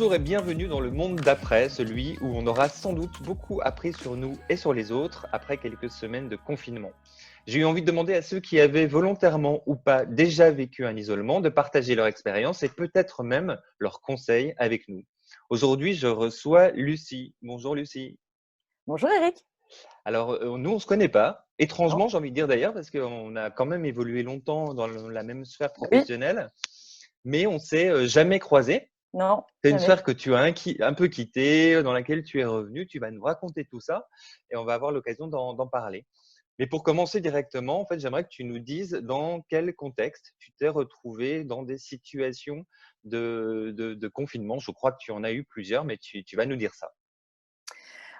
Bonjour et bienvenue dans le monde d'après, celui où on aura sans doute beaucoup appris sur nous et sur les autres après quelques semaines de confinement. J'ai eu envie de demander à ceux qui avaient volontairement ou pas déjà vécu un isolement de partager leur expérience et peut-être même leurs conseils avec nous. Aujourd'hui, je reçois Lucie. Bonjour Lucie. Bonjour Eric. Alors, nous, on ne se connaît pas. Non. Étrangement, j'ai envie de dire d'ailleurs, parce qu'on a quand même évolué longtemps dans la même sphère Oui, professionnelle, mais on s'est jamais croisés. non, C'est une jamais. sphère que tu as un peu quittée, dans laquelle tu es revenu. Tu vas nous raconter tout ça et on va avoir l'occasion d'en parler. Mais pour commencer directement, en fait, j'aimerais que tu nous dises dans quel contexte tu t'es retrouvé dans des situations de confinement. Je crois que tu en as eu plusieurs, mais tu vas nous dire ça.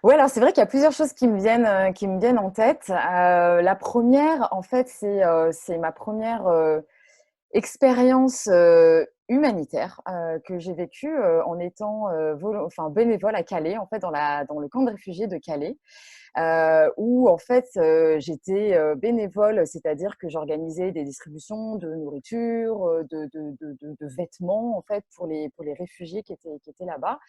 Ouais, alors c'est vrai qu'il y a plusieurs choses qui me viennent en tête. La première, en fait, c'est ma première expérience humanitaire que j'ai vécue en étant enfin, bénévole à Calais, en fait, dans le camp de réfugiés de Calais. Où en fait j'étais bénévole, c'est-à-dire que j'organisais des distributions de nourriture, de vêtements en fait pour les réfugiés qui étaient là-bas.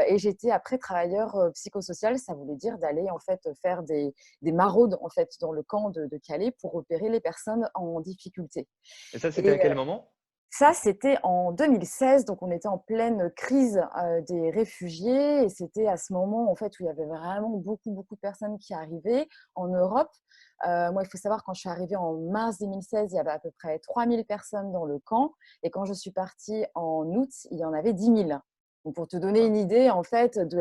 Et j'étais après travailleur psychosocial, ça voulait dire d'aller en fait faire des maraudes en fait dans le camp de Calais pour repérer les personnes en difficulté. Et ça, c'était à Et quel moment? ça, c'était en 2016, donc on était en pleine crise des réfugiés et c'était à ce moment en fait où il y avait vraiment beaucoup de personnes qui arrivaient en Europe. Moi, il faut savoir, quand je suis arrivée en mars 2016, il y avait à peu près 3000 personnes dans le camp et quand je suis partie en août, il y en avait 10 000. Donc pour te donner Waouh. une idée en fait de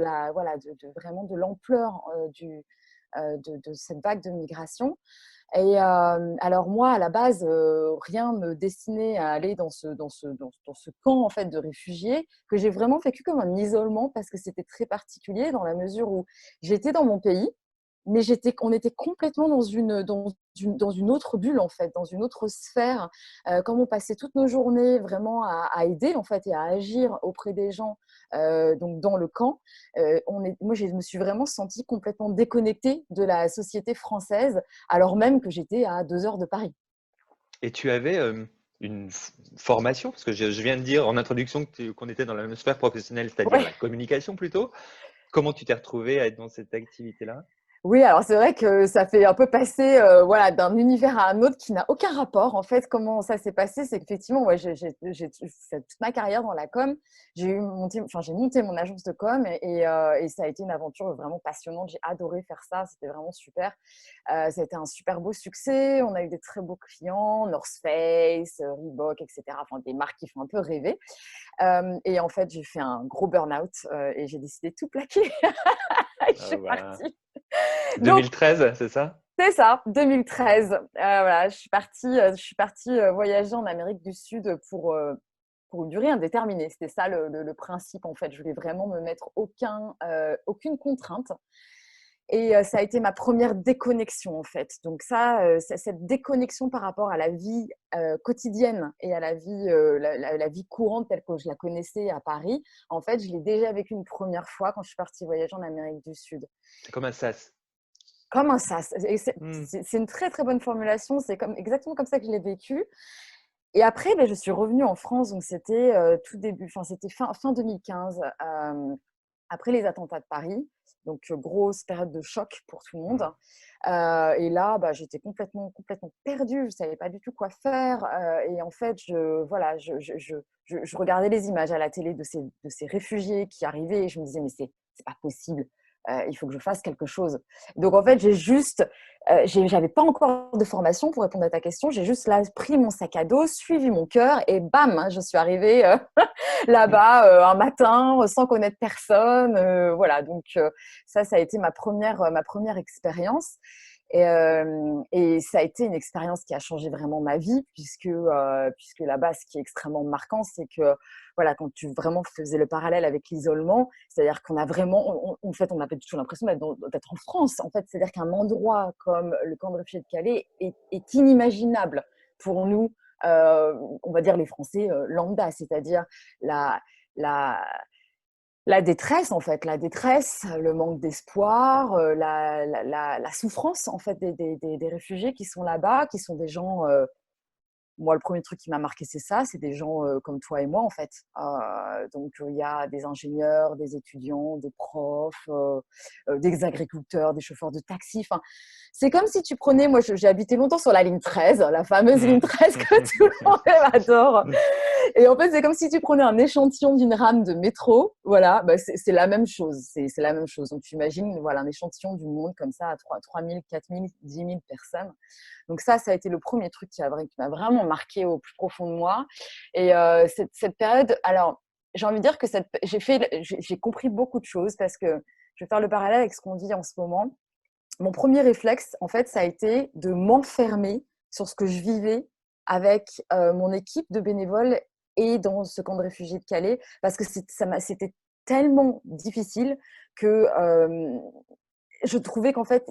vraiment de l'ampleur de cette vague de migration. Et alors moi, à la base, rien me destinait à aller dans ce camp en fait de réfugiés que j'ai vraiment vécu comme un isolement parce que c'était très particulier dans la mesure où j'étais dans mon pays, mais on était complètement dans une autre bulle en fait, dans une autre sphère. Comme on passait toutes nos journées vraiment à aider en fait et à agir auprès des gens, donc dans le camp, moi je me suis vraiment sentie complètement déconnectée de la société française, alors même que j'étais à 2 heures de Paris. Et tu avais une formation, parce que je viens de dire en introduction qu'on était dans la même sphère professionnelle, c'est-à-dire Ouais. la communication plutôt. Comment tu t'es retrouvée à être dans cette activité-là? Oui, alors c'est vrai que ça fait un peu passer voilà, d'un univers à un autre qui n'a aucun rapport. En fait, comment ça s'est passé, c'est qu'effectivement, ouais, j'ai fait toute ma carrière dans la com. J'ai monté mon agence de com et ça a été une aventure vraiment passionnante. J'ai adoré faire ça, c'était vraiment super. Ça a été un super beau succès. On a eu des très beaux clients, North Face, Reebok, etc. Enfin, des marques qui font un peu rêver. Et en fait, j'ai fait un gros burn-out et j'ai décidé de tout plaquer. Je Ah suis bah, partie. Donc, 2013, c'est ça? c'est ça, 2013. Voilà, je suis partie voyager en Amérique du Sud pour une durée indéterminée. C'était ça le principe, en fait. Je voulais vraiment me mettre aucune contrainte. Et ça a été ma première déconnexion, en fait. Donc ça, cette déconnexion par rapport à la vie quotidienne et à la vie courante telle que je la connaissais à Paris, en fait, je l'ai déjà vécue une première fois quand je suis partie voyager en Amérique du Sud. C'est comme un sas. Comme un sas. Et Hmm. c'est une très bonne formulation. C'est exactement comme ça que je l'ai vécu. Et après, ben, je suis revenue en France. Donc, c'était tout début, enfin, c'était fin 2015, après les attentats de Paris. Donc, grosse période de choc pour tout le monde. Hmm. Et là, bah, j'étais complètement perdue. Je ne savais pas du tout quoi faire. Et en fait, voilà, je regardais les images à la télé de ces réfugiés qui arrivaient et je me disais, mais c'est pas possible. Il faut que je fasse quelque chose. Donc, en fait, j'avais pas encore de formation pour répondre à ta question. J'ai juste là pris mon sac à dos, suivi mon cœur et bam, hein, je suis arrivée là-bas un matin sans connaître personne. Voilà, donc ça a été ma première expérience. Et ça a été une expérience qui a changé vraiment ma vie, puisque là-bas, ce qui est extrêmement marquant, c'est que voilà, quand tu vraiment faisais le parallèle avec l'isolement, c'est-à-dire qu'on a vraiment, en fait, on n'a pas du tout l'impression d'être en France. En fait, c'est-à-dire qu'un endroit comme le camp de réfugiés de Calais est inimaginable pour nous, on va dire les Français lambda, c'est-à-dire la, la, la détresse, en fait, la détresse, le manque d'espoir, la souffrance, en fait, des réfugiés qui sont là-bas, qui sont des gens moi, le premier truc qui m'a marqué, c'est ça, c'est des gens comme toi et moi, en fait. Donc, il y a des ingénieurs, des étudiants, des profs, des agriculteurs, des chauffeurs de taxi. Enfin, c'est comme si tu prenais, moi, j'ai habité longtemps sur la ligne 13, la fameuse ligne 13 que tout le monde adore. Et en fait, c'est comme si tu prenais un échantillon d'une rame de métro. Voilà, bah, c'est la même chose. C'est la même chose. Donc, tu imagines, voilà, un échantillon du monde comme ça à 3 000, 4 000, 10 000 personnes. Donc, ça a été le premier truc qui m'a vraiment marqué au plus profond de moi. Et cette période, alors, j'ai envie de dire que j'ai compris beaucoup de choses parce que je vais faire le parallèle avec ce qu'on dit en ce moment. Mon premier réflexe, en fait, ça a été de m'enfermer sur ce que je vivais avec mon équipe de bénévoles et dans ce camp de réfugiés de Calais, parce que c'était tellement difficile que je trouvais qu'en fait,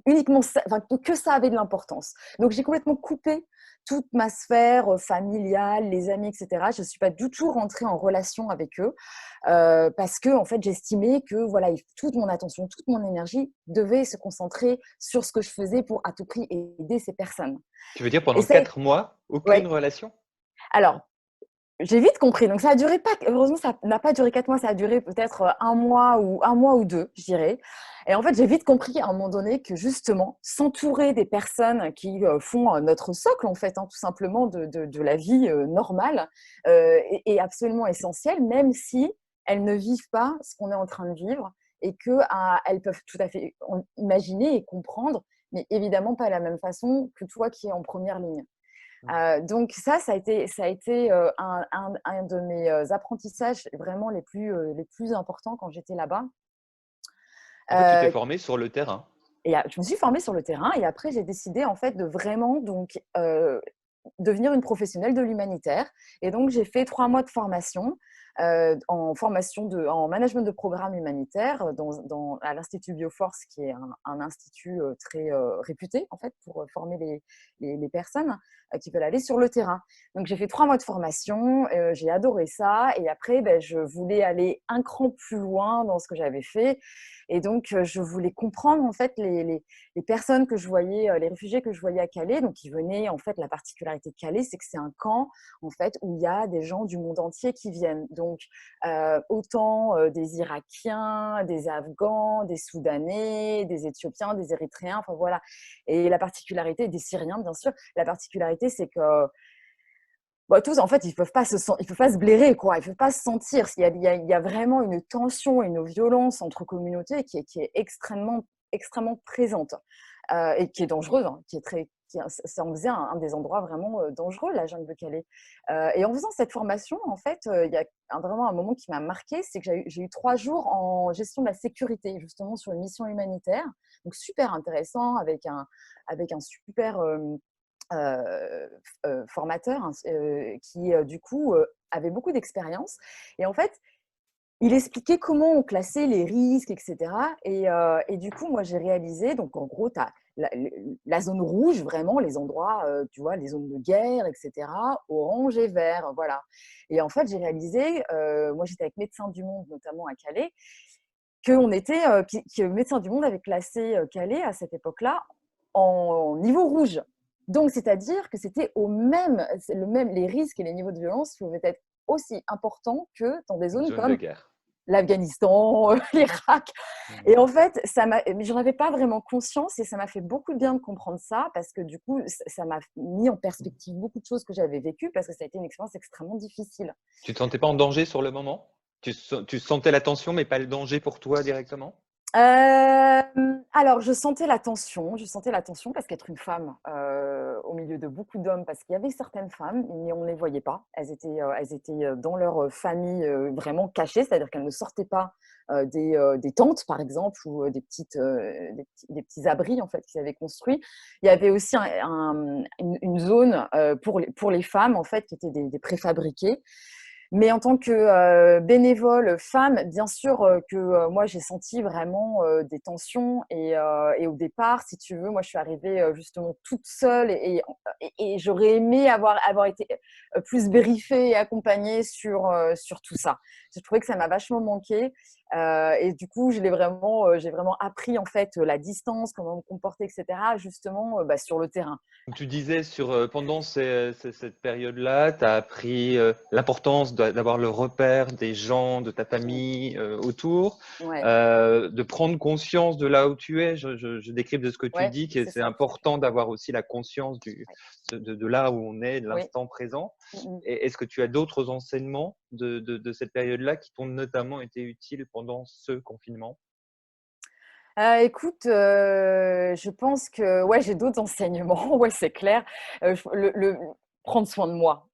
uniquement ça, enfin, que ça avait de l'importance. Donc, j'ai complètement coupé toute ma sphère familiale, les amis, etc. Je ne suis pas du tout rentrée en relation avec eux parce que, en fait, j'estimais que voilà, toute mon attention, toute mon énergie devait se concentrer sur ce que je faisais pour à tout prix aider ces personnes. Tu veux dire Et pendant ça, 4 mois, aucune ouais. relation? Alors, j'ai vite compris. Donc, ça a duré pas, heureusement, ça n'a pas duré 4 mois, ça a duré peut-être un mois ou deux, je dirais. Et en fait, j'ai vite compris à un moment donné que justement, s'entourer des personnes qui font notre socle, en fait, hein, tout simplement de la vie normale, est absolument essentiel, même si elles ne vivent pas ce qu'on est en train de vivre et qu'elles peuvent tout à fait imaginer et comprendre, mais évidemment pas de la même façon que toi qui es en première ligne. Donc ça a été un de mes apprentissages vraiment les plus importants quand j'étais là-bas. En fait, tu t'es Euh, formé sur le terrain. et je me suis formée sur le terrain et après j'ai décidé en fait de vraiment donc devenir une professionnelle de l'humanitaire. Et donc j'ai fait 3 mois de formation en management de programme humanitaire à l'Institut Bioforce, qui est un institut très réputé en fait pour former les personnes qui veulent aller sur le terrain. Donc j'ai fait 3 mois de formation, j'ai adoré ça et après je voulais aller un cran plus loin dans ce que j'avais fait et donc je voulais comprendre en fait les personnes que je voyais, les réfugiés que je voyais à Calais. Donc ils venaient, en fait, la particularité de Calais, c'est que c'est un camp en fait où il y a des gens du monde entier qui viennent. Donc autant des Irakiens, des Afghans, des Soudanais, des Éthiopiens, des Érythréens, enfin voilà. Et la particularité des Syriens, bien sûr, la particularité c'est que tous, en fait, ils peuvent pas se blairer, quoi. Ils peuvent pas se sentir. Il y a vraiment une tension et une violence entre communautés qui est extrêmement, extrêmement présente et qui est dangereuse, hein, ça en faisait un des endroits vraiment dangereux, la jungle de Calais. Et en faisant cette formation, en fait, il y a vraiment un moment qui m'a marqué, c'est que j'ai eu 3 jours en gestion de la sécurité, justement sur une mission humanitaire. Donc super intéressant avec un super formateur hein, qui, du coup, avait beaucoup d'expérience. Et en fait, il expliquait comment on classait les risques, etc. Et du coup, moi, j'ai réalisé, donc en gros, tu as la zone rouge, vraiment, les endroits, tu vois, les zones de guerre, etc., orange et vert, voilà. Et en fait, j'ai réalisé, moi, j'étais avec Médecins du Monde, notamment à Calais, que Médecins du Monde avait classé Calais à cette époque-là en niveau rouge. Donc, c'est-à-dire que c'était les risques et les niveaux de violence pouvaient être aussi importants que dans des Une zones zone de comme guerre. l'Afghanistan, l'Irak. Mmh. Et en fait, j'en avais pas vraiment conscience et ça m'a fait beaucoup de bien de comprendre ça parce que du coup, ça m'a mis en perspective beaucoup de choses que j'avais vécues parce que ça a été une expérience extrêmement difficile. Tu te sentais pas en danger sur le moment? Tu sentais la tension, mais pas le danger pour toi directement? Alors je sentais la tension parce qu'être une femme, au milieu de beaucoup d'hommes, parce qu'il y avait certaines femmes, mais on ne les voyait pas. Elles étaient, dans leur famille, vraiment cachées, c'est-à-dire qu'elles ne sortaient pas, des tentes par exemple ou, des petits abris en fait qu'ils avaient construits. Il y avait aussi une zone, pour les femmes en fait qui étaient des préfabriqués. Mais en tant que bénévole femme, bien sûr que moi j'ai senti vraiment des tensions et au départ, si tu veux, moi je suis arrivée justement toute seule et j'aurais aimé avoir été plus briefée et accompagnée sur tout ça. Je trouvais que ça m'a vachement manqué Et du coup, j'ai vraiment appris en fait la distance, comment me comporter, etc. Justement sur le terrain. Tu disais pendant cette période-là, tu as appris l'importance d'avoir le repère des gens, de ta famille autour, Ouais, de prendre conscience de là où tu es. Je décrypte de ce que tu ouais, dis, que c'est c'est ça, tout à fait. important d'avoir aussi la conscience Ouais. de là où on est, de Oui. l'instant présent. Mm, mm. Et est-ce que tu as d'autres enseignements de cette période-là qui t'ont notamment été utiles pendant ce confinement? Écoute, je pense que ouais, j'ai d'autres enseignements, ouais, c'est clair. Je le prendre soin de moi.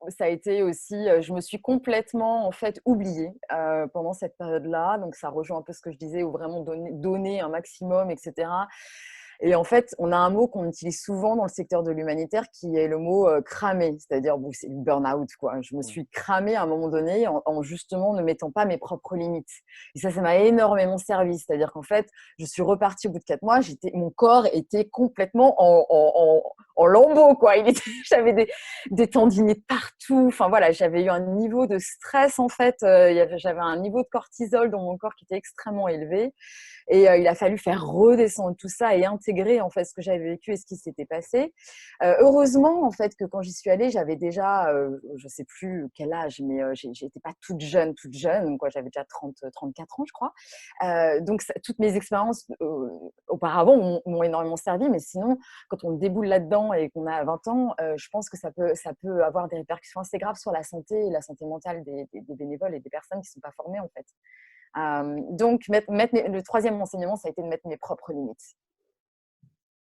Ça a été aussi, je me suis complètement, en fait, oubliée, pendant cette période-là. Donc ça rejoint un peu ce que je disais, où vraiment donner un maximum et cetera. Et en fait, on a un mot qu'on utilise souvent dans le secteur de l'humanitaire qui est le mot, cramer. C'est-à-dire, bon, c'est le burn-out, quoi. Je me suis cramée à un moment donné en justement ne mettant pas mes propres limites. Et ça m'a énormément servi. C'est-à-dire qu'en fait, je suis repartie au bout de 4 mois, mon corps était complètement en lambeaux, quoi. J'avais des tendinites partout. Enfin voilà, j'avais eu un niveau de stress en fait. J'avais un niveau de cortisol dans mon corps qui était extrêmement élevé. Et il a fallu faire redescendre tout ça et intégrer en fait ce que j'avais vécu et ce qui s'était passé. Heureusement en fait que quand j'y suis allée, j'avais déjà, je sais plus quel âge, mais j'étais pas toute jeune, quoi. J'avais déjà 34 ans, je crois. Donc toutes mes expériences auparavant m'ont énormément servi, mais sinon, quand on déboule là-dedans et qu'on a 20 ans, je pense que ça peut avoir des répercussions assez graves sur la santé et la santé mentale des bénévoles et des personnes qui ne sont pas formées en fait. Donc, le troisième enseignement, ça a été de mettre mes propres limites.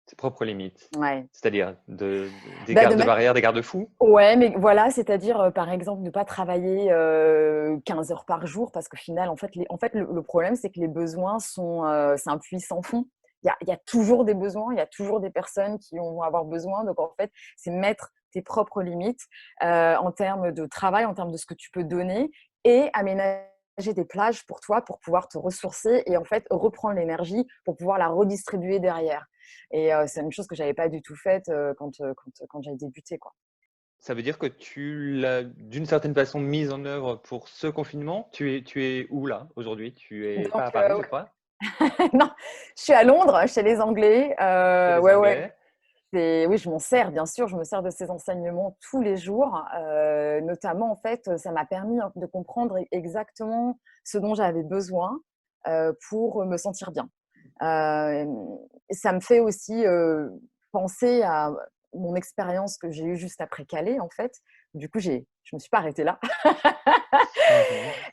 Tes propres limites, Ouais. c'est-à-dire des Bah, de garde mettre barrières, des garde-fous? Ouais, mais voilà, c'est-à-dire, par exemple, ne pas travailler, 15 heures par jour parce qu'au final, en fait, le problème, c'est que les besoins c'est un puits sans fond. Il y a toujours des besoins, il y a toujours des personnes qui vont avoir besoin. Donc en fait, c'est mettre tes propres limites, en termes de travail, en termes de ce que tu peux donner et aménager des plages pour toi, pour pouvoir te ressourcer et en fait, reprendre l'énergie pour pouvoir la redistribuer derrière. Et c'est une chose que j'avais pas du tout faite, quand j'ai débuté, quoi. Ça veut dire que tu l'as d'une certaine façon mise en œuvre pour ce confinement? Tu es où là aujourd'hui? Tu es pas Donc à Paris, je ouais. crois? Non, je suis à Londres, chez les Anglais. Chez les Ouais, ouais, Anglais? oui, je m'en sers, bien sûr, je me sers de ces enseignements tous les jours. Notamment, en fait, ça m'a permis de comprendre exactement ce dont j'avais besoin, pour me sentir bien. Ça me fait aussi, penser à mon expérience que j'ai eue juste après Calais, en fait. Du coup, je me suis pas arrêtée là.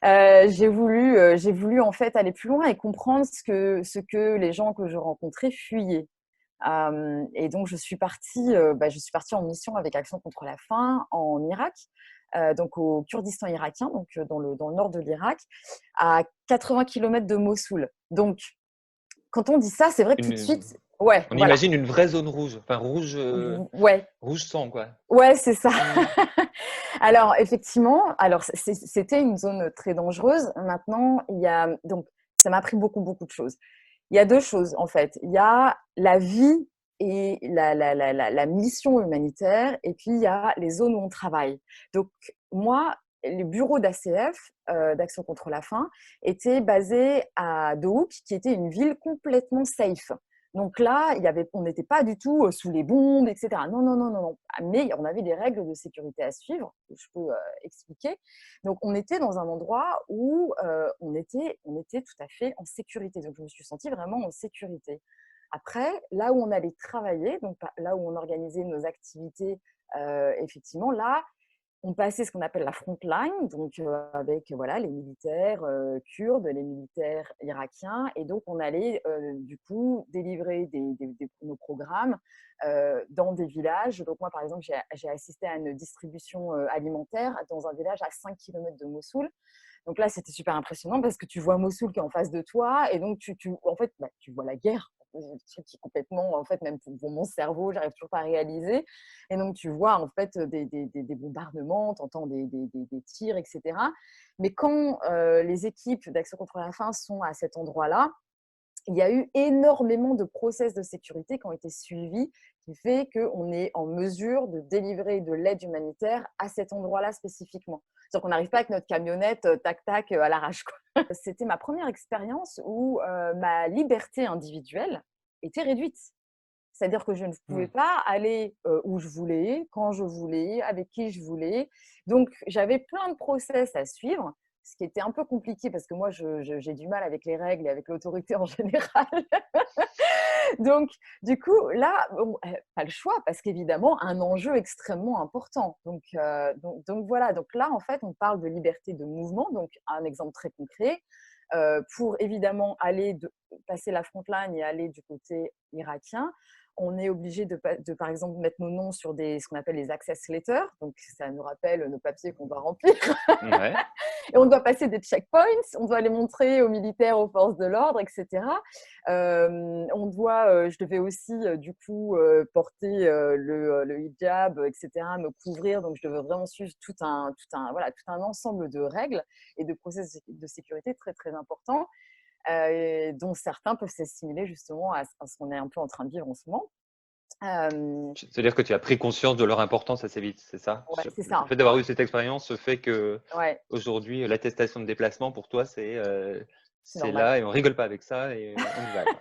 Mmh. J'ai voulu en fait aller plus loin et comprendre ce que les gens que je rencontrais fuyaient. Et donc je suis partie en mission avec Action contre la faim en Irak, donc au Kurdistan irakien, donc dans le nord de l'Irak, à 80 kilomètres de Mossoul. Donc quand on dit ça, c'est vrai que tout de Une suite ouais, On voilà. imagine une vraie zone rouge, enfin rouge, Ouais, rouge sang quoi. ouais, c'est ça. Mmh. Alors effectivement, c'était une zone très dangereuse. Maintenant, il y a donc ça m'a appris beaucoup, beaucoup de choses. Il y a 2 choses en fait. Il y a la vie et la mission humanitaire et puis il y a les zones où on travaille. Donc moi, le bureau d'ACF, d'Action contre la faim, était basé à Dohuk, qui était une ville complètement safe. Donc là, on n'était pas du tout sous les bombes, etc. Non, non, non, non, non. Mais on avait des règles de sécurité à suivre, que je peux expliquer. Donc on était dans un endroit où on était tout à fait en sécurité. Donc je me suis sentie vraiment en sécurité. Après, là où on allait travailler, donc là où on organisait nos activités, effectivement, là, on passait ce qu'on appelle la front line, donc avec voilà, les militaires kurdes, les militaires irakiens. Et donc, on allait du coup délivrer nos programmes dans des villages. Donc, moi, par exemple, j'ai assisté à une distribution alimentaire dans un village à 5 kilomètres de Mossoul. Donc là, c'était super impressionnant parce que tu vois Mossoul qui est en face de toi et donc en fait, tu vois la guerre. Un truc qui est complètement, en fait, même pour mon cerveau, j'arrive toujours pas à réaliser. Et donc, tu vois, en fait, des bombardements, tu entends des tirs, etc. Mais quand les équipes d'Action contre la faim sont à cet endroit-là, il y a eu énormément de process de sécurité qui ont été suivis, qui fait qu'on est en mesure de délivrer de l'aide humanitaire à cet endroit-là spécifiquement. C'est-à-dire qu'on n'arrive pas avec notre camionnette, tac, tac, à l'arrache, quoi. C'était ma première expérience où ma liberté individuelle était réduite. C'est-à-dire que je ne pouvais Mmh. pas aller où je voulais, quand je voulais, avec qui je voulais. Donc, j'avais plein de process à suivre, ce qui était un peu compliqué parce que moi, j'ai du mal avec les règles et avec l'autorité en général. Donc, du coup, là, bon, pas le choix parce qu'évidemment, un enjeu extrêmement important. Donc voilà, donc là, en fait, on parle de liberté de mouvement. Donc, un exemple très concret, pour évidemment passer la frontline et aller du côté irakien, on est obligé par exemple, mettre nos noms sur ce qu'on appelle les access letters. Donc, ça nous rappelle nos papiers qu'on doit remplir. Ouais. Et on doit passer des checkpoints, on doit les montrer aux militaires, aux forces de l'ordre, etc. Je devais aussi, du coup, porter le hijab, etc., me couvrir. Donc, je devais vraiment suivre voilà, tout un ensemble de règles et de process de sécurité très, très importants, dont certains peuvent s'assimiler justement à ce qu'on est un peu en train de vivre en ce moment. C'est-à-dire que tu as pris conscience de leur importance assez vite, c'est ça? Ouais, c'est Le ça. fait d'avoir eu cette expérience fait que Ouais, aujourd'hui, l'attestation de déplacement pour toi, c'est c'est normal. là et on rigole pas avec ça et on y va, quoi.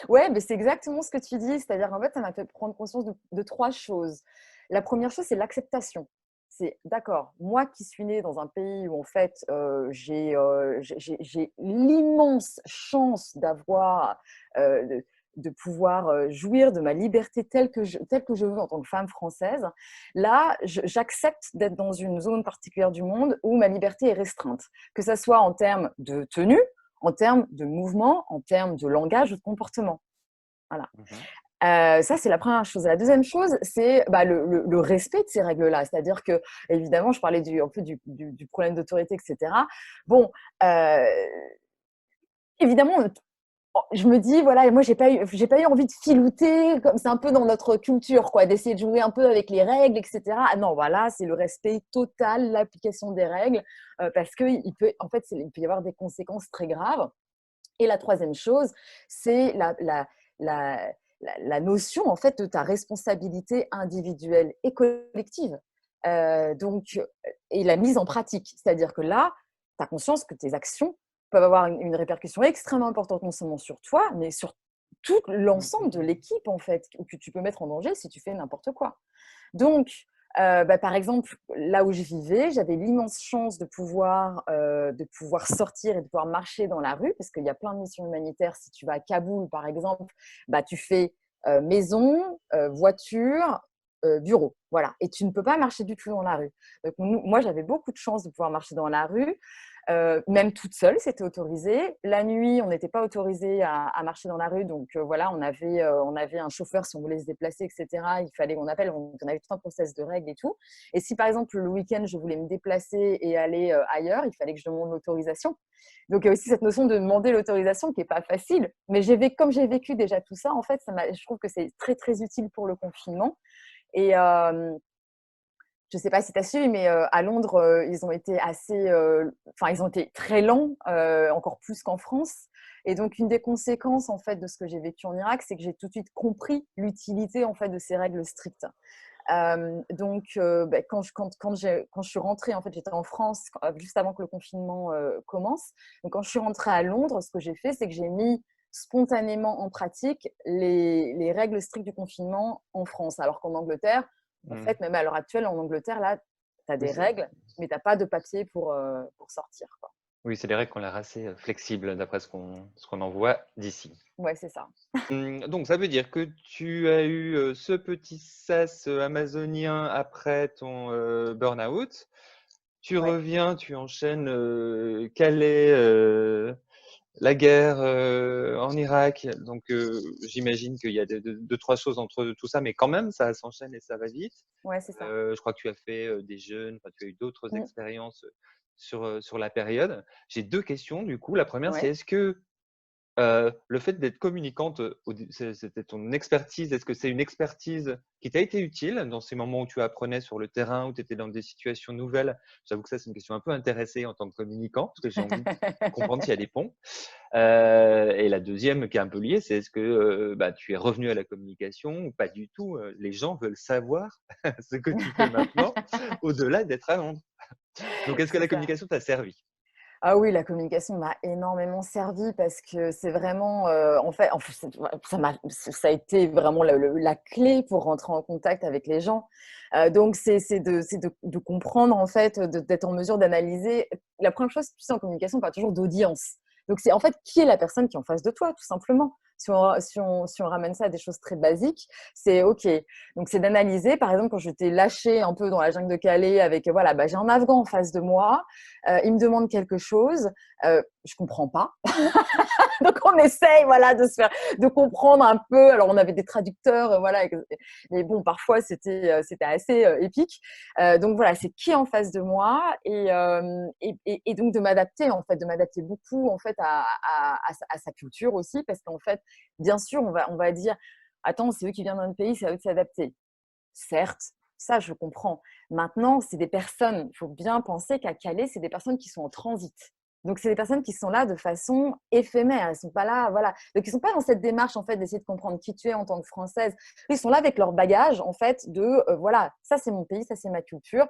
Ouais, mais c'est exactement ce que tu dis. C'est-à-dire qu'en fait, ça m'a fait prendre conscience de 3 choses. La première chose, c'est l'acceptation. C'est d'accord, moi qui suis née dans un pays où en fait, j'ai l'immense chance de pouvoir, jouir de ma liberté telle que je veux en tant que femme française. Là, j'accepte d'être dans une zone particulière du monde où ma liberté est restreinte, que ça soit en termes de tenue, en termes de mouvement, en termes de langage ou de comportement. Voilà. Mmh. Ça, c'est la première chose. La deuxième chose, c'est le respect de ces règles-là. C'est-à-dire que, évidemment, je parlais un peu du problème d'autorité, etc. Bon, évidemment, je me dis, voilà, moi, j'ai pas eu envie de filouter, comme c'est un peu dans notre culture, quoi, d'essayer de jouer un peu avec les règles, etc. Ah non, voilà, c'est le respect total, l'application des règles, parce en fait, il peut y avoir des conséquences très graves. Et la troisième chose, c'est la, la notion en fait de ta responsabilité individuelle et collective. Et la mise en pratique. C'est-à-dire que là, tu as conscience que tes actions peuvent avoir une répercussion extrêmement importante, non seulement sur toi, mais sur tout Mmh, mmh l'ensemble de mh. l'équipe, en fait, que tu peux mettre en danger si tu fais n'importe quoi. Donc, par exemple, là où je vivais, j'avais l'immense chance de pouvoir sortir et de pouvoir marcher dans la rue, parce qu'il y a plein de missions humanitaires. Si tu vas à Kaboul, par exemple, tu fais maison, voiture, bureau. Voilà. Et tu ne peux pas marcher du tout dans la rue. Donc, moi, j'avais beaucoup de chance de pouvoir marcher dans la rue. Même toute seule, c'était autorisé. La nuit, on n'était pas autorisé à marcher dans la rue. Donc voilà, on avait un chauffeur si on voulait se déplacer, etc. Il fallait qu'on appelle. On avait tout un process de règles et tout. Et si par exemple le week-end, je voulais me déplacer et aller ailleurs, il fallait que je demande l'autorisation. Donc il y a aussi cette notion de demander l'autorisation qui n'est pas facile. Mais comme j'ai vécu déjà tout ça, en fait, je trouve que c'est très, très utile pour le confinement. Et, je ne sais pas si tu as suivi, mais à Londres, ils ont été ils ont été très lents, encore plus qu'en France. Et donc, une des conséquences en fait de ce que j'ai vécu en Irak, c'est que j'ai tout de suite compris l'utilité en fait de ces règles strictes. Quand je suis rentrée, en fait, j'étais en France juste avant que le confinement commence. Donc, quand je suis rentrée à Londres, ce que j'ai fait, c'est que j'ai mis spontanément en pratique les règles strictes du confinement en France. Alors qu'en Angleterre, en Mmh. fait, même à l'heure actuelle, en Angleterre, là, tu as Oui, des règles, mais tu n'as pas de papier pour sortir, quoi. c'est des règles qui ont l'air assez, flexibles d'après ce qu'on en voit d'ici. Ouais, c'est ça. Donc ça veut dire que tu as eu, ce petit sas, amazonien après ton, burn-out. Tu Ouais. reviens, tu enchaînes, Calais, la guerre, en Irak. Donc j'imagine qu'il y a 2-3 choses entre tout ça, mais quand même ça s'enchaîne et ça va vite. Ouais, c'est ça. Je crois que tu as fait, des jeûnes, enfin tu as eu d'autres Mmh. expériences, sur la période. J'ai 2 questions du coup. La première, c'est Ouais. est-ce que le fait d'être communicante, c'était ton expertise. Est-ce que c'est une expertise qui t'a été utile dans ces moments où tu apprenais sur le terrain, où tu étais dans des situations nouvelles? J'avoue que ça, c'est une question un peu intéressée en tant que communicant, parce que j'ai envie de comprendre s'il y a des ponts. Et la deuxième qui est un peu liée, c'est est-ce que, tu es revenu à la communication ou pas du tout? Les gens veulent savoir ce que tu fais maintenant, au-delà d'être à Londres. Donc, est-ce que C'est la ça. communication t'a servi? Ah oui, la communication m'a énormément servi parce que c'est vraiment, en fait, ça a été vraiment la clé pour rentrer en contact avec les gens. Donc c'est de comprendre en fait, d'être en mesure d'analyser. La première chose, tu sais, en communication, on parle toujours d'audience. Donc c'est en fait qui est la personne qui est en face de toi, tout simplement. Si on ramène ça à des choses très basiques, c'est OK. Donc c'est d'analyser, par exemple, quand j'étais lâchée un peu dans la jungle de Calais avec, voilà, bah, j'ai un Afghan en face de moi, il me demande quelque chose, je comprends pas. Donc on essaye, voilà, de comprendre un peu. Alors on avait des traducteurs, voilà, mais bon, parfois c'était assez épique. Donc voilà, c'est qui est en face de moi et donc de m'adapter en fait, de m'adapter beaucoup en fait à sa culture aussi, parce qu'en fait, bien sûr, on va dire, attends, c'est eux qui viennent d'un autre pays, c'est à eux de s'adapter. Certes, ça je comprends. Maintenant, c'est des personnes, il faut bien penser qu'à Calais, c'est des personnes qui sont en transit. Donc, c'est des personnes qui sont là de façon éphémère. Elles ne sont pas là, voilà. Donc, ils ne sont pas dans cette démarche, en fait, d'essayer de comprendre qui tu es en tant que Française. Ils sont là avec leur bagage, en fait, voilà, ça c'est mon pays, ça c'est ma culture.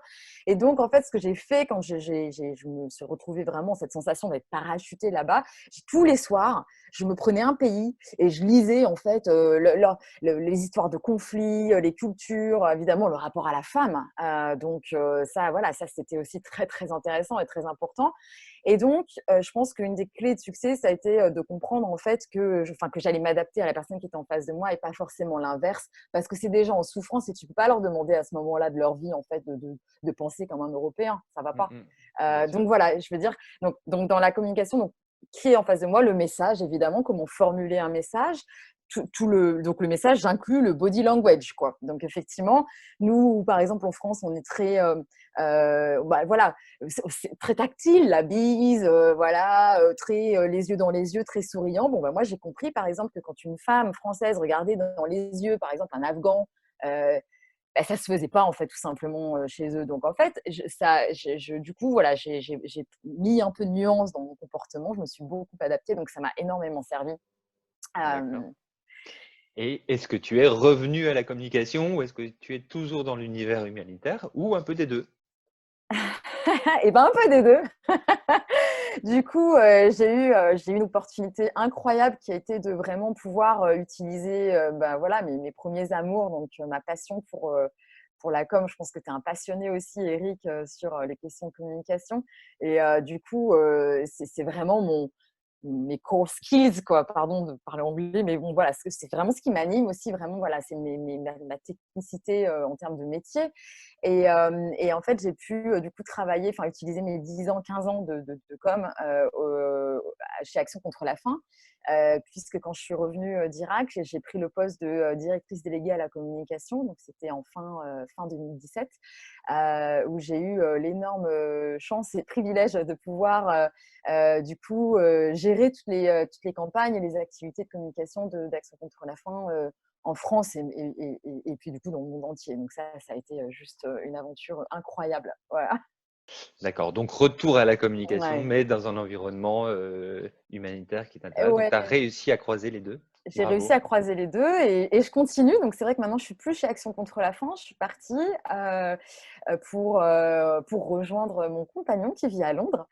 Et donc, en fait, ce que j'ai fait quand je me suis retrouvée vraiment cette sensation d'être parachutée là-bas, tous les soirs, je me prenais un pays et je lisais, en fait, les histoires de conflits, les cultures, évidemment le rapport à la femme. Donc ça, voilà, ça c'était aussi très très intéressant et très important. Et donc, je pense qu'une des clés de succès, ça a été de comprendre en fait que j'allais m'adapter à la personne qui était en face de moi et pas forcément l'inverse, parce que c'est des gens en souffrance et tu peux pas leur demander à ce moment-là de leur vie en fait de penser comme un Européen, ça va Mmh pas. mh. Bien sûr. Donc voilà, je veux dire, donc dans la communication, donc qui est en face de moi, le message évidemment, comment formuler un message, donc le message, j'inclus le body language, quoi. Donc effectivement, nous, par exemple, en France, on est très, bah, voilà, c'est très tactile, la bise, voilà, très les yeux dans les yeux, très souriant. Bon, bah, moi, j'ai compris, par exemple, que quand une femme française regardait dans les yeux, par exemple, un Afghan, bah, ça se faisait pas en fait tout simplement chez eux. Donc en fait, du coup voilà, j'ai mis un peu de nuance dans mon comportement. Je me suis beaucoup adaptée, donc ça m'a énormément servi. D'accord. Euh, Et est-ce que tu es revenu à la communication ou est-ce que tu es toujours dans l'univers humanitaire ou un peu des 2? et ben un peu des deux. Du coup, j'ai eu une opportunité incroyable qui a été de vraiment pouvoir utiliser bah, voilà, mes premiers amours, donc ma passion pour la com. Je pense que tu es un passionné aussi, Eric, sur les questions de communication. Et du coup, c'est vraiment mes core skills, quoi, pardon de parler anglais, mais bon, voilà, c'est vraiment ce qui m'anime aussi, vraiment, voilà, c'est ma technicité en termes de métier. Et en fait, j'ai pu du coup travailler, enfin utiliser mes 10 ans, 15 ans de com chez Action contre la faim, puisque quand je suis revenue d'Irak, j'ai pris le poste de directrice déléguée à la communication, donc c'était en fin 2017, où j'ai eu l'énorme chance et privilège de pouvoir du coup gérer toutes les campagnes et les activités de communication d'Action contre la faim en France et puis du coup dans le monde entier. Donc ça a été juste une aventure incroyable. Voilà. D'accord, donc retour à la communication, Ouais. mais dans un environnement, humanitaire qui t'intéresse. Donc tu as Ouais. réussi à croiser les 2. J'ai réussi Bravo. à croiser les 2 et je continue. Donc c'est vrai que maintenant je suis plus chez Action contre la faim. Je suis partie, pour rejoindre mon compagnon qui vit à Londres.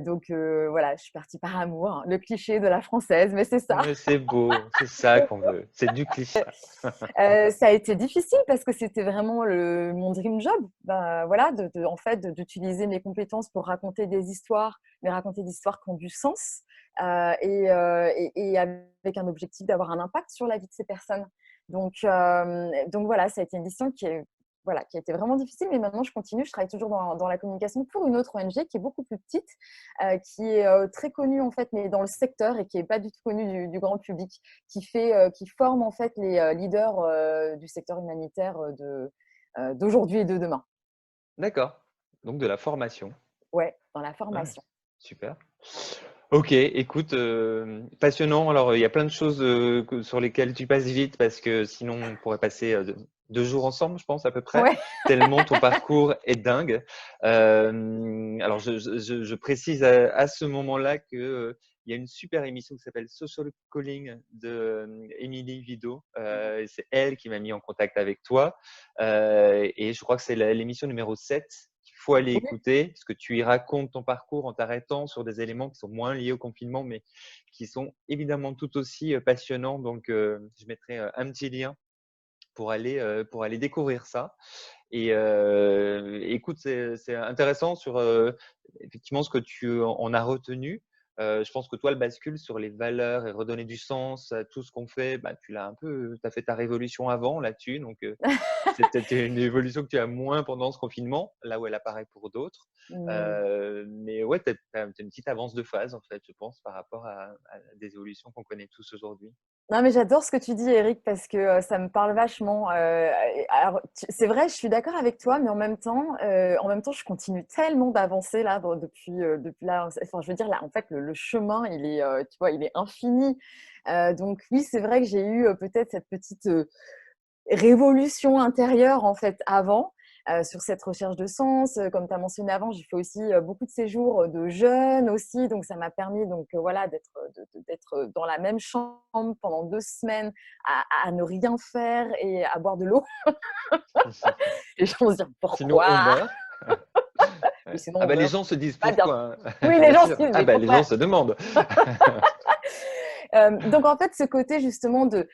Donc voilà, je suis partie par amour, hein, le cliché de la française, mais c'est ça. Mais c'est beau, c'est ça qu'on veut, c'est du cliché. Ça a été difficile parce que c'était vraiment mon dream job. Ben, voilà, en fait, d'utiliser mes compétences pour raconter des histoires, mais raconter des histoires qui ont du sens et avec un objectif d'avoir un impact sur la vie de ces personnes. Donc voilà, ça a été une mission voilà, qui a été vraiment difficile, mais maintenant je continue. Je travaille toujours dans la communication pour une autre ONG qui est beaucoup plus petite, qui est très connue en fait, mais dans le secteur et qui n'est pas du tout connue du grand public, qui forme en fait les leaders du secteur humanitaire d'aujourd'hui et de demain. D'accord, donc de la formation. Ouais, dans la Ouais, formation. super. OK, écoute, passionnant. Alors, il y a plein de choses, sur lesquelles tu passes vite parce que sinon on pourrait passer, 2 jours ensemble, je pense à peu près, Ouais, tellement ton parcours est dingue. Alors je précise à ce moment-là que, il y a une super émission qui s'appelle Social Calling de, Émilie Vido. Et c'est elle qui m'a mis en contact avec toi, et je crois que c'est l'émission numéro 7 qu'il faut aller Oui. écouter, parce que tu y racontes ton parcours en t'arrêtant sur des éléments qui sont moins liés au confinement, mais qui sont évidemment tout aussi passionnants. Donc, je mettrai un petit lien pour aller découvrir ça. Et écoute, c'est intéressant sur effectivement ce que tu en as retenu. Je pense que toi, le bascule sur les valeurs et redonner du sens à tout ce qu'on fait, bah, tu as fait ta révolution avant là-dessus. Donc, c'est peut-être une évolution que tu as moins pendant ce confinement, là où elle apparaît pour d'autres. Mmh. Mais ouais, tu as une petite avance de phase, en fait, je pense, par rapport à des évolutions qu'on connaît tous aujourd'hui. Non, mais j'adore ce que tu dis, Eric, parce que ça me parle vachement. Alors, c'est vrai, je suis d'accord avec toi, mais en même temps, je continue tellement d'avancer là depuis là. Enfin, je veux dire là, en fait, le chemin, il est, tu vois, il est infini. Donc oui, c'est vrai que j'ai eu peut-être cette petite révolution intérieure en fait avant sur cette recherche de sens. Comme tu as mentionné avant, j'ai fait aussi beaucoup de séjours de jeûne aussi, donc ça m'a permis donc voilà d'être dans la même chambre pendant 2 semaines à ne rien faire et à boire de l'eau. Les gens vont se dire Sinon, on pourquoi? meurt. Oui, Ouais. sinon Ah on bah, les meurt. gens se disent Pas bien. pourquoi, hein. Oui, les Bien gens se sûr. disent Ah mais bah, les gens pourquoi? se demandent. Donc en fait, ce côté justement de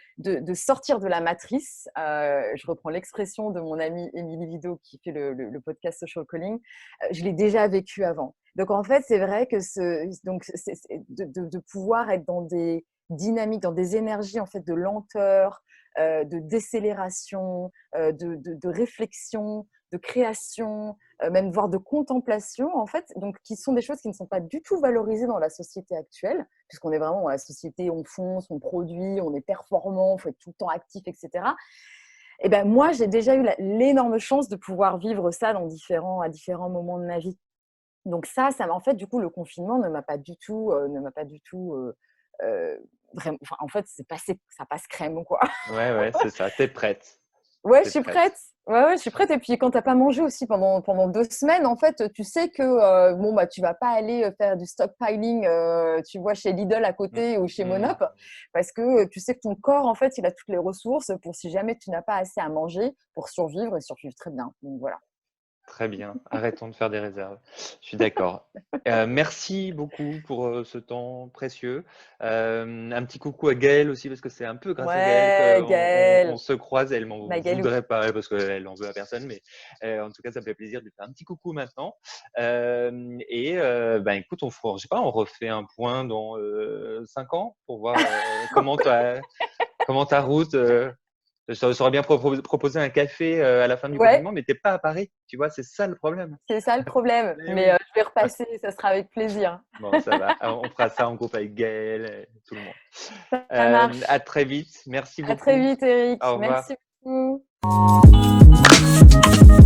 sortir de la matrice, je reprends l'expression de mon amie Émilie Vido qui fait le podcast Social Calling, je l'ai déjà vécu avant. Donc en fait, c'est vrai que de pouvoir être dans des dynamiques, dans des énergies en fait de lenteur, de décélération, de réflexion, de création, même voire de contemplation en fait, donc qui sont des choses qui ne sont pas du tout valorisées dans la société actuelle puisqu'on est vraiment dans la société, on fonce, on produit, on est performant, il faut être tout le temps actif, etc. Et ben moi, j'ai déjà eu l'énorme chance de pouvoir vivre ça à différents moments de ma vie. Donc ça en fait, du coup, le confinement ne m'a pas du tout vraiment. Enfin, en fait, c'est passé, ça passe crème, quoi. Ouais, ouais, c'est ça. T'es prête. Ouais, je T'es suis prête. prête. Ouais, je suis prête. Et puis, quand t'as pas mangé aussi pendant 2 semaines, en fait, tu sais que bon, bah, tu vas pas aller faire du stockpiling, tu vois, chez Lidl à Mmh. côté ou chez Mmh. Monop, parce que tu sais que ton corps, en fait, il a toutes les ressources pour si jamais tu n'as pas assez à manger pour survivre et survivre très bien. Donc voilà. Très bien. Arrêtons de faire des réserves. Je suis d'accord. Merci beaucoup pour ce temps précieux. Un petit coucou à Gaëlle aussi, parce que c'est un peu grâce à Gaëlle Ouais, qu'on Gaëlle, se croise. Elle m'en Magalou. voudrait pas, parce qu'elle en veut à personne, mais en tout cas, ça me fait plaisir de faire un petit coucou maintenant. Ben, écoute, je sais pas, on refait un point dans 5 ans pour voir comment ta route. Je t'aurais bien proposé un café à la fin du Ouais, confinement, mais t'es pas à Paris. Tu vois, c'est ça le problème. c'est ça le problème. Mais Mais oui. je vais repasser, ça sera avec plaisir. Bon, ça va. On fera ça en groupe avec Gaël et tout le monde. Ça marche. À très vite. Merci À très beaucoup. vite, Eric. Au Merci revoir. beaucoup.